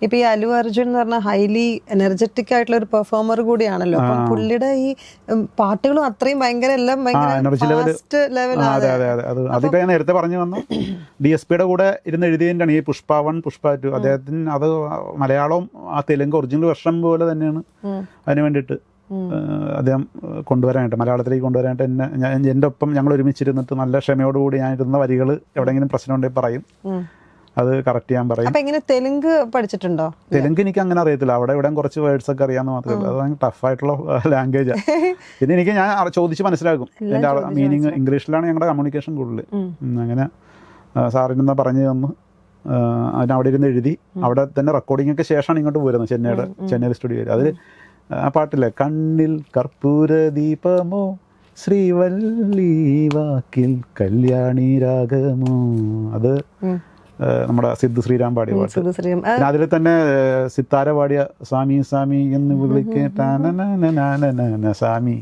ഇപ്പൊ ഈ അല്ലു അർജുൻ എന്ന് പറഞ്ഞ ഹൈലി എനർജറ്റിക് ആയിട്ടുള്ള ഒരു പെർഫോമർ കൂടിയാണല്ലോ. അപ്പം പുള്ളിയുടെ ഈ പാട്ടുകളും അത്രയും ഭയങ്കര എല്ലാം അതിപ്പോ ഞാൻ നേരത്തെ പറഞ്ഞു വന്നു. DSPയുടെ കൂടെ ഇരുന്ന് എഴുതിയതിൻ്റെയാണ് ഈ പുഷ്പ 1 പുഷ്പ 2. അദ്ദേഹത്തിന് അത് മലയാളവും ആ തെലുങ്ക് ഒറിജിനൽ വെർഷൻ പോലെ തന്നെയാണ്. അതിന് വേണ്ടിയിട്ട് അദ്ദേഹം കൊണ്ടുവരാനായിട്ട്, മലയാളത്തിലേക്ക് കൊണ്ടുവരാനായിട്ട് എൻ്റെ ഒപ്പം ഞങ്ങൾ ഒരുമിച്ചിരുന്നിട്ട് നല്ല ക്ഷമയോടുകൂടി ഞാൻ ഇരുന്ന വരികൾ എവിടെയെങ്കിലും പ്രശ്നം ഉണ്ടെങ്കിൽ പറയും, അത് കറക്റ്റ് ചെയ്യാൻ പറയും. തെലുങ്ക് പഠിച്ചിട്ടുണ്ടോ? തെലുങ്ക് എനിക്ക് അങ്ങനെ അറിയത്തില്ല. അവിടെ ഇവിടെ കുറച്ച് വേർഡ്സ് ഒക്കെ അറിയാമെന്ന് മാത്രമേ ഉള്ളൂ. അത് ഭയങ്കര ടഫായിട്ടുള്ള ലാംഗ്വേജാണ്. പിന്നെ എനിക്ക് ഞാൻ ചോദിച്ച് മനസ്സിലാക്കും എൻ്റെ മീനിങ്. ഇംഗ്ലീഷിലാണ് ഞങ്ങളുടെ കമ്മ്യൂണിക്കേഷൻ കൂടുതൽ. അങ്ങനെ സാറിനെന്നാ പറഞ്ഞു തന്നു. അതിനവിടെ ഇരുന്ന് എഴുതി. അവിടെ തന്നെ റെക്കോർഡിംഗ് ഒക്കെ ശേഷമാണ് ഇങ്ങോട്ട് പോരുന്നത്, ചെന്നൈ സ്റ്റുഡിയോയിൽ. അതിൽ ആ പാട്ടില്ലേ, കണ്ണിൽ കർപ്പൂര ദീപമോ ശ്രീവല്ലി വാക്കിൽ കല്യാണി രാഗമോ, അത് നമ്മുടെ സിദ്ധു ശ്രീറാം പാടിയ പാട്ട്. അതിൽ തന്നെ സിത്താര പാടിയ സ്വാമി സ്വാമി എന്ന് വിളിക്കേ സ്വാമി,